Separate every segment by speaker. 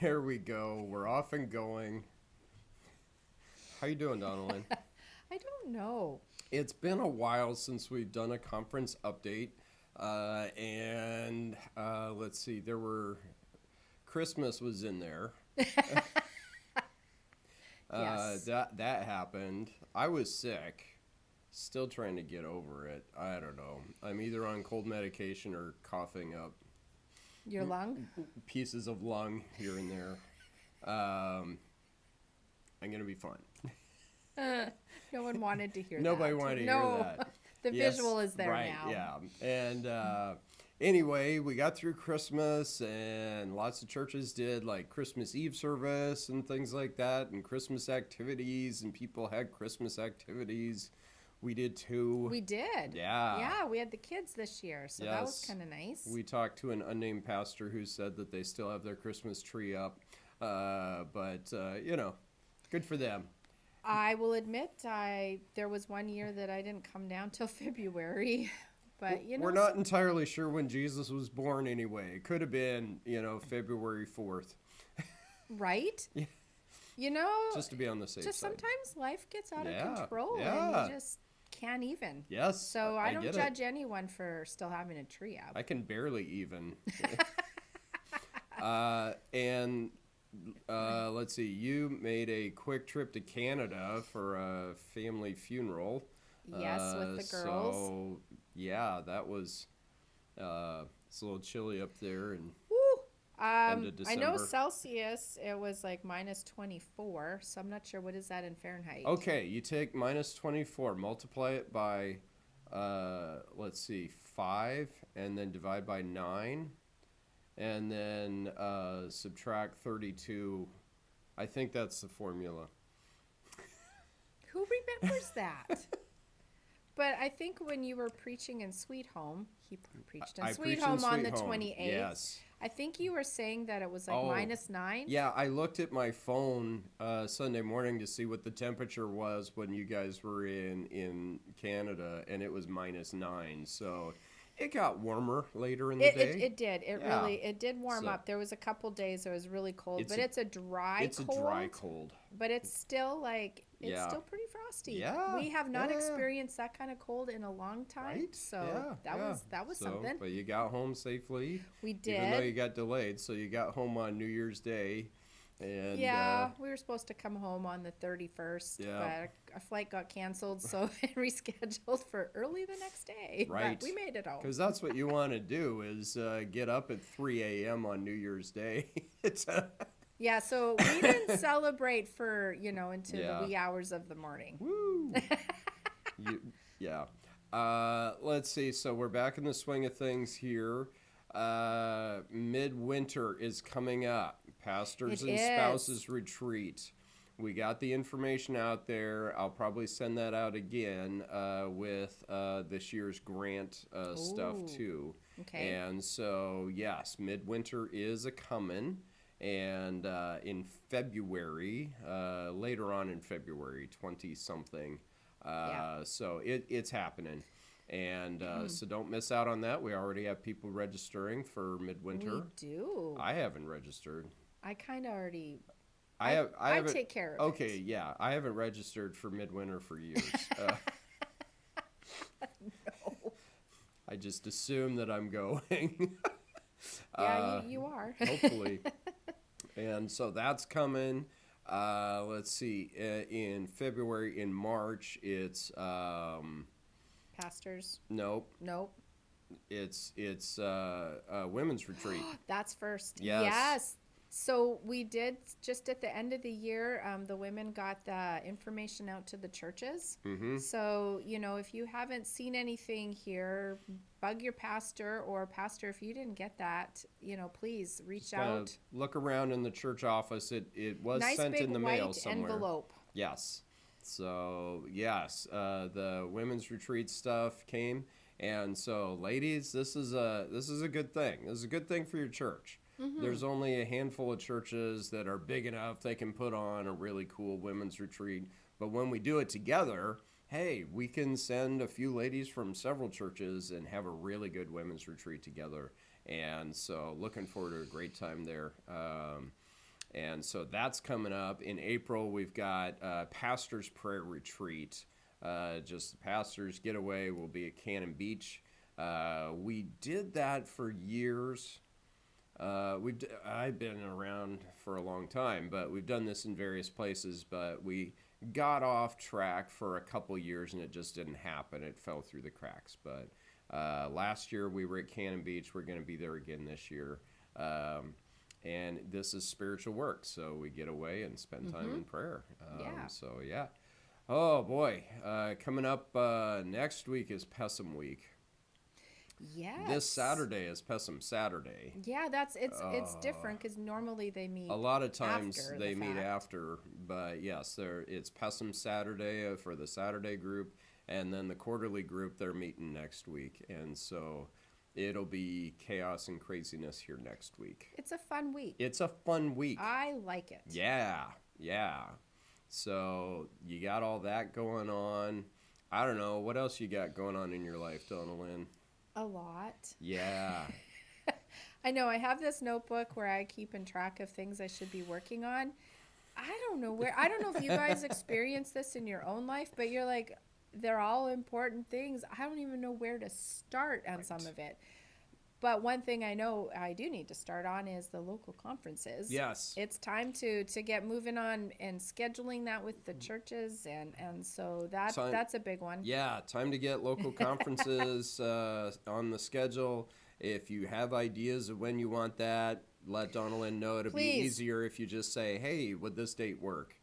Speaker 1: There we go. We're off and going. How you doing, Donalyn?
Speaker 2: I don't know.
Speaker 1: It's been a while since we've done a conference update, and let's see. There were Christmas was in there.
Speaker 2: Yes.
Speaker 1: That happened. I was sick. Still trying to get over it. I don't know. I'm either on cold medication or coughing up
Speaker 2: Your lung?
Speaker 1: pieces of lung here and there. Um, I'm gonna be fine.
Speaker 2: No one wanted to hear
Speaker 1: Nobody
Speaker 2: that.
Speaker 1: wanted to hear
Speaker 2: No.
Speaker 1: that.
Speaker 2: The
Speaker 1: Yes,
Speaker 2: visual is there
Speaker 1: right,
Speaker 2: now.
Speaker 1: yeah. And anyway, we got through Christmas, and lots of churches did like Christmas Eve service and things like that, and Christmas activities, and people had Christmas activities. We did too.
Speaker 2: We did.
Speaker 1: Yeah.
Speaker 2: Yeah, we had the kids this year, so that was
Speaker 1: Yes.
Speaker 2: kind of nice.
Speaker 1: We talked to an unnamed pastor who said that they still have their Christmas tree up. But good for them.
Speaker 2: I will admit, I there was one year that I didn't come down till February, but
Speaker 1: We're not entirely sure when Jesus was born anyway. It could have been, February 4th.
Speaker 2: right?
Speaker 1: Yeah.
Speaker 2: You know,
Speaker 1: Just to be on the safe
Speaker 2: just
Speaker 1: side.
Speaker 2: sometimes life gets out of
Speaker 1: Yeah.
Speaker 2: control and
Speaker 1: Yeah.
Speaker 2: you just can't even.
Speaker 1: Yes,
Speaker 2: So I
Speaker 1: I
Speaker 2: don't
Speaker 1: get it.
Speaker 2: judge anyone for still having a tree up.
Speaker 1: I can barely even. And let's see, you made a quick trip to Canada for a family funeral.
Speaker 2: Yes, with the girls.
Speaker 1: So, yeah, that was, it's a little chilly up there and
Speaker 2: Woo!
Speaker 1: end of
Speaker 2: I know
Speaker 1: December.
Speaker 2: Celsius, it was like minus 24, so I'm not sure what is that in Fahrenheit.
Speaker 1: Okay, you take minus 24, multiply it by, let's see, 5, and then divide by 9, and then subtract 32. I think that's the formula.
Speaker 2: Who remembers that? But I think when you were preaching in Sweet Home, he preached in
Speaker 1: I
Speaker 2: Sweet
Speaker 1: preached in
Speaker 2: Home on
Speaker 1: Sweet
Speaker 2: the
Speaker 1: Home.
Speaker 2: 28th.
Speaker 1: Yes.
Speaker 2: I think you were saying that it was like
Speaker 1: Oh,
Speaker 2: minus 9.
Speaker 1: yeah, I looked at my phone Sunday morning to see what the temperature was when you guys were in Canada, and it was minus 9. So it got warmer later in the
Speaker 2: It
Speaker 1: day.
Speaker 2: did. It
Speaker 1: Yeah.
Speaker 2: really it did warm
Speaker 1: So
Speaker 2: up. There was a couple days it was really cold,
Speaker 1: it's
Speaker 2: but
Speaker 1: a
Speaker 2: it's a dry
Speaker 1: it's a dry
Speaker 2: cold.
Speaker 1: cold.
Speaker 2: But it's still like it's
Speaker 1: Yeah.
Speaker 2: still pretty frosty.
Speaker 1: Yeah.
Speaker 2: We have not
Speaker 1: Yeah.
Speaker 2: experienced that kind of cold in a long time,
Speaker 1: Right?
Speaker 2: so
Speaker 1: Yeah.
Speaker 2: that
Speaker 1: Yeah.
Speaker 2: was
Speaker 1: So,
Speaker 2: something.
Speaker 1: but you got home safely,
Speaker 2: We
Speaker 1: even though you
Speaker 2: did.
Speaker 1: got delayed. So you got home on New Year's Day, and
Speaker 2: Yeah, we were supposed to come home on the 31st,
Speaker 1: yeah,
Speaker 2: but our flight got canceled, so it rescheduled for early the next day. But
Speaker 1: right.
Speaker 2: we made it home.
Speaker 1: Because that's what you want to do is get up at 3 a.m. on New Year's Day. it's
Speaker 2: Yeah, so we didn't celebrate for, into the
Speaker 1: yeah.
Speaker 2: wee hours of the morning.
Speaker 1: Woo. You, yeah. Let's see. So we're back in the swing of things here. Midwinter is coming up. Pastors
Speaker 2: It
Speaker 1: and
Speaker 2: is.
Speaker 1: spouses retreat. We got the information out there. I'll probably send that out again with this year's grant stuff
Speaker 2: Ooh,
Speaker 1: too.
Speaker 2: okay.
Speaker 1: And so, yes, Midwinter is a coming. And in February, later on in February, 20 something.
Speaker 2: Yeah.
Speaker 1: So it's happening. And so don't miss out on that. We already have people registering for
Speaker 2: We
Speaker 1: Midwinter.
Speaker 2: do.
Speaker 1: I haven't registered.
Speaker 2: I kind of already,
Speaker 1: I have. I
Speaker 2: I
Speaker 1: haven't.
Speaker 2: take care of
Speaker 1: Okay,
Speaker 2: it.
Speaker 1: yeah. I haven't registered for Midwinter for years.
Speaker 2: No.
Speaker 1: I just assume that I'm going.
Speaker 2: Yeah,
Speaker 1: uh,
Speaker 2: you are.
Speaker 1: hopefully. And so that's coming. Let's see. In February, in March, it's
Speaker 2: Pastors.
Speaker 1: nope.
Speaker 2: Nope.
Speaker 1: It's women's retreat.
Speaker 2: That's first.
Speaker 1: Yes.
Speaker 2: Yes. So we did just at the end of the year, the women got the information out to the churches.
Speaker 1: Mm-hmm.
Speaker 2: So, if you haven't seen anything here, bug your pastor or pastor if you didn't get that, please reach out.
Speaker 1: Look around in the church office. It was
Speaker 2: Nice
Speaker 1: sent
Speaker 2: big
Speaker 1: in the mail
Speaker 2: white
Speaker 1: somewhere.
Speaker 2: envelope.
Speaker 1: Yes. So yes, the women's retreat stuff came, and so ladies, this is a good thing. This is a good thing for your church.
Speaker 2: Mm-hmm.
Speaker 1: There's only a handful of churches that are big enough they can put on a really cool women's retreat. But when we do it together, hey, we can send a few ladies from several churches and have a really good women's retreat together. And so looking forward to a great time there. And so that's coming up. In April, we've got Pastor's Prayer Retreat. Just the pastors getaway. We'll be at Cannon Beach. We did that for years. I've been around for a long time, but we've done this in various places. But we got off track for a couple years, and it just didn't happen. It fell through the cracks. But last year we were at Cannon Beach. We're going to be there again this year. And this is spiritual work, so we get away and spend time in prayer.
Speaker 2: Yeah.
Speaker 1: So, yeah. Oh, boy. Coming up next week is Pessum Week.
Speaker 2: Yes.
Speaker 1: This Saturday is Pessum Saturday.
Speaker 2: Yeah, it's different because normally they meet
Speaker 1: a lot of times
Speaker 2: after
Speaker 1: they
Speaker 2: the
Speaker 1: meet
Speaker 2: fact.
Speaker 1: after, but yes, it's Pessum Saturday for the Saturday group, and then the quarterly group, they're meeting next week. And so it'll be chaos and craziness here next week.
Speaker 2: It's a fun week.
Speaker 1: It's a fun week.
Speaker 2: I like it.
Speaker 1: Yeah. So you got all that going on. I don't know. What else you got going on in your life, Donalyn?
Speaker 2: A lot.
Speaker 1: Yeah.
Speaker 2: I know. I have this notebook where I keep in track of things I should be working on. I don't know if you guys experience this in your own life, but you're like, they're all important things. I don't even know where to start on some of it. But one thing I know I do need to start on is the local conferences.
Speaker 1: Yes.
Speaker 2: It's time to get moving on and scheduling that with the churches, and so that's a big one.
Speaker 1: Yeah, time to get local conferences on the schedule. If you have ideas of when you want that, let Donalyn know. It'll be easier if you just say, hey, would this date work?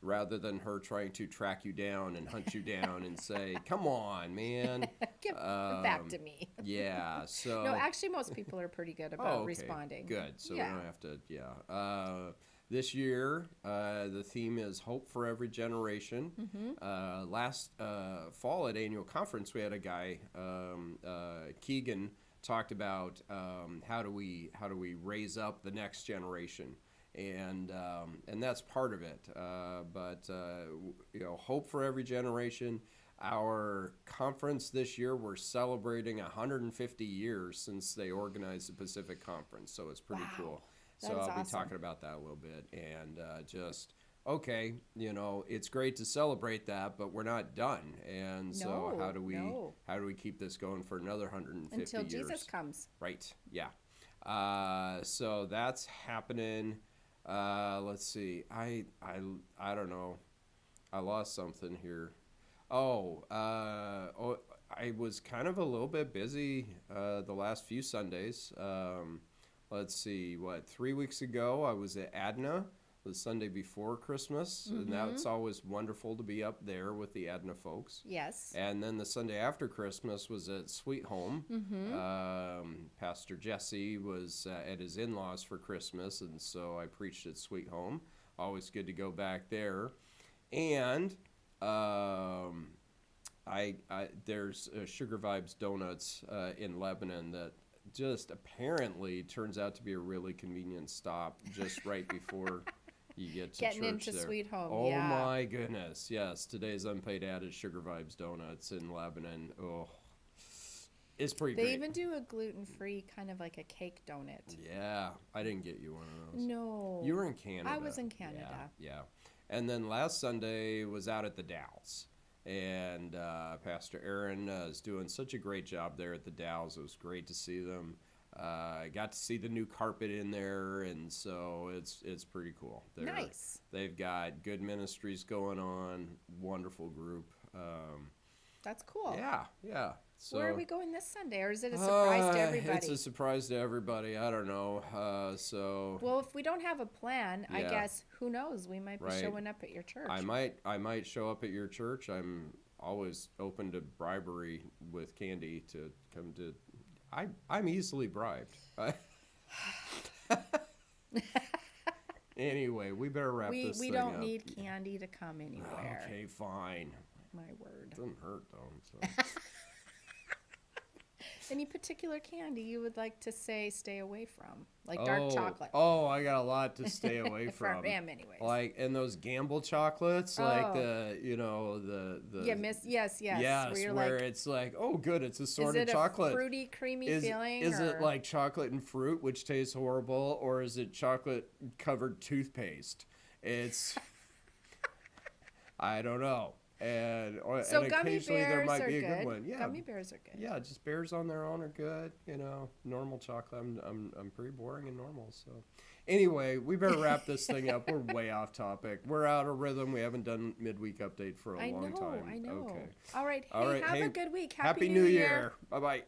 Speaker 1: Rather than her trying to track you down and hunt you down and say, come on, man.
Speaker 2: Get back to me.
Speaker 1: Yeah, so...
Speaker 2: No, actually, most people are pretty good about responding.
Speaker 1: Good, so we don't have to, this year, the theme is Hope for Every Generation. Last fall at annual conference, we had a guy, Keegan, talked about how do we raise up the next generation. And that's part of it. But Hope for Every Generation. Our conference this year, we're celebrating 150 years since they organized the Pacific Conference, so it's pretty cool. So I'll be talking about that a little bit, and it's great to celebrate that, but we're not done. And so how do we keep this going for another 150
Speaker 2: until
Speaker 1: years?
Speaker 2: Jesus comes?
Speaker 1: Right. Yeah. So that's happening. Let's see. I don't know. I lost something here. I was kind of a little bit busy the last few Sundays. Let's see. 3 weeks ago I was at Adna the Sunday before Christmas, and that's always wonderful to be up there with the Adna folks.
Speaker 2: Yes.
Speaker 1: And then the Sunday after Christmas was at Sweet Home. Pastor Jesse was at his in-laws for Christmas, and so I preached at Sweet Home. Always good to go back there. And there's Sugar Vibes Donuts in Lebanon that just apparently turns out to be a really convenient stop just right before you get to
Speaker 2: getting
Speaker 1: church
Speaker 2: into
Speaker 1: there.
Speaker 2: Sweet Home.
Speaker 1: Oh
Speaker 2: yeah.
Speaker 1: My goodness, yes. Today's unpaid ad is Sugar Vibes Donuts in Lebanon. Oh, it's pretty great.
Speaker 2: They even do a gluten-free kind of like a cake donut.
Speaker 1: Yeah, I didn't get you one of those.
Speaker 2: No.
Speaker 1: You were in Canada.
Speaker 2: I was in Canada.
Speaker 1: Yeah. And then last Sunday was out at the Dalles. And Pastor Aaron is doing such a great job there at the Dalles. It was great to see them. I got to see the new carpet in there, and so it's pretty cool.
Speaker 2: Nice.
Speaker 1: They've got good ministries going on, wonderful group.
Speaker 2: That's cool.
Speaker 1: Yeah. So,
Speaker 2: where are we going this Sunday, or is it a surprise to everybody?
Speaker 1: It's a surprise to everybody. I don't know.
Speaker 2: Well, if we don't have a plan, I guess, who knows? We might be
Speaker 1: Right.
Speaker 2: showing up at your church.
Speaker 1: I might show up at your church. I'm always open to bribery with candy to come to. I'm easily bribed. Anyway, we better wrap this thing up.
Speaker 2: We don't need candy to come anywhere.
Speaker 1: Okay, fine.
Speaker 2: My word.
Speaker 1: It doesn't hurt though. So.
Speaker 2: Any particular candy you would like to say stay away from, like dark chocolate?
Speaker 1: Oh, I got a lot to stay away
Speaker 2: For
Speaker 1: from.
Speaker 2: him, anyways.
Speaker 1: Like, and those gamble chocolates, like the
Speaker 2: yes,
Speaker 1: yes,
Speaker 2: where you're
Speaker 1: where
Speaker 2: like,
Speaker 1: it's like, oh, good, it's
Speaker 2: is
Speaker 1: assorted
Speaker 2: it
Speaker 1: chocolate.
Speaker 2: a fruity, creamy
Speaker 1: Is
Speaker 2: feeling?
Speaker 1: is
Speaker 2: or...
Speaker 1: it like chocolate and fruit, which tastes horrible, or is it chocolate covered toothpaste? It's I don't know. And
Speaker 2: So
Speaker 1: and
Speaker 2: gummy
Speaker 1: occasionally there
Speaker 2: bears
Speaker 1: might
Speaker 2: are
Speaker 1: be a
Speaker 2: good.
Speaker 1: good one. Yeah,
Speaker 2: Gummy bears are good.
Speaker 1: yeah, just bears on their own are good. You know, normal chocolate. I'm pretty boring and normal. So, anyway, we better wrap this thing up. We're way off topic. We're out of rhythm. We haven't done midweek update for a long time.
Speaker 2: I know.
Speaker 1: Okay.
Speaker 2: All right. Hey,
Speaker 1: All right.
Speaker 2: have
Speaker 1: Hey,
Speaker 2: a good week.
Speaker 1: Happy New Year. Bye bye.